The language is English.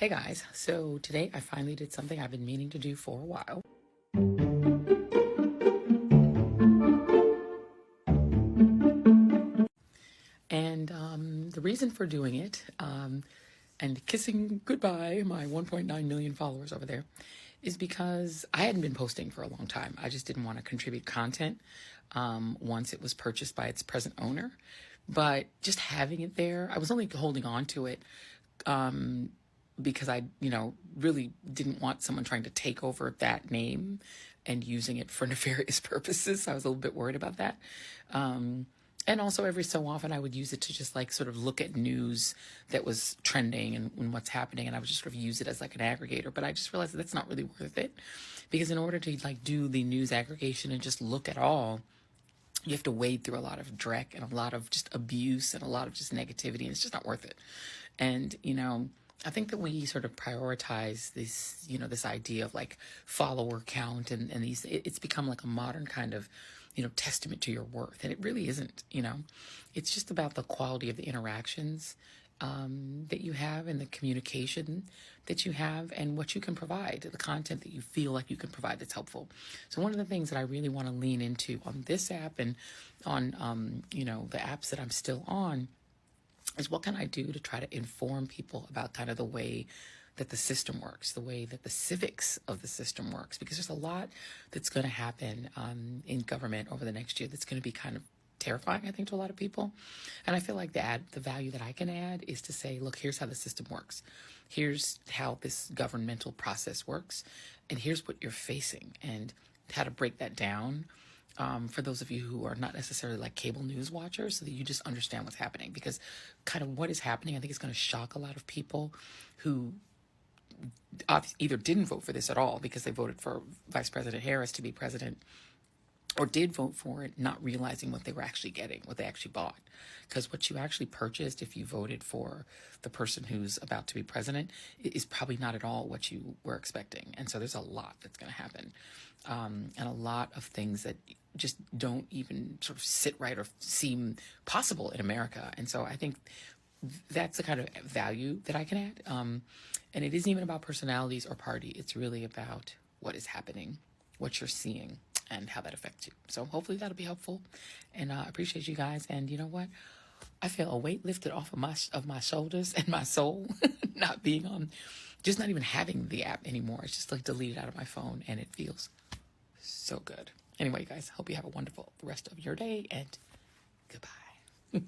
Hey guys, so today I finally did something I've been meaning to do for a while. And the reason for doing it and kissing goodbye my 1.9 million followers over there is because I hadn't been posting for a long time. I just didn't want to contribute content once it was purchased by its present owner. But just having it there, I was only holding on to it because I, really didn't want someone trying to take over that name and using it for nefarious purposes. I was a little bit worried about that. And also every so often I would use it to just like sort of look at news that was trending and what's happening. And I would just sort of use it as like an aggregator. But I just realized that that's not really worth it, because in order to like do the news aggregation and just look at all, you have to wade through a lot of dreck and a lot of just abuse and a lot of just negativity, and it's just not worth it. And, I think that we sort of prioritize this, this idea of like follower count and these, it's become like a modern kind of, testament to your worth. And it really isn't, it's just about the quality of the interactions that you have and the communication that you have and what you can provide, the content that you feel like you can provide that's helpful. So one of the things that I really want to lean into on this app and on, the apps that I'm still on is what can I do to try to inform people about kind of the way that the system works, the way that the civics of the system works, because there's a lot that's going to happen in government over the next year that's going to be kind of terrifying, I think, to a lot of people. And I feel like the value that I can add is to say, look, here's how the system works. Here's how this governmental process works. And here's what you're facing and how to break that down for those of you who are not necessarily like cable news watchers, so that you just understand what's happening. Because kind of what is happening, I think, is going to shock a lot of people who either didn't vote for this at all because they voted for Vice President Harris to be president, or did vote for it not realizing what they were actually getting, what they actually bought. Because what you actually purchased if you voted for the person who's about to be president is probably not at all what you were expecting. And so there's a lot that's going to happen, and a lot of things that just don't even sort of sit right or seem possible in America. And so I think that's the kind of value that I can add. And it isn't even about personalities or party. It's really about what is happening, what you're seeing, and how that affects you. So hopefully that'll be helpful. And I appreciate you guys. And you know what? I feel a weight lifted off of my shoulders and my soul, not being on, just not even having the app anymore. It's just like deleted out of my phone, and it feels so good. Anyway, guys, hope you have a wonderful rest of your day, and goodbye.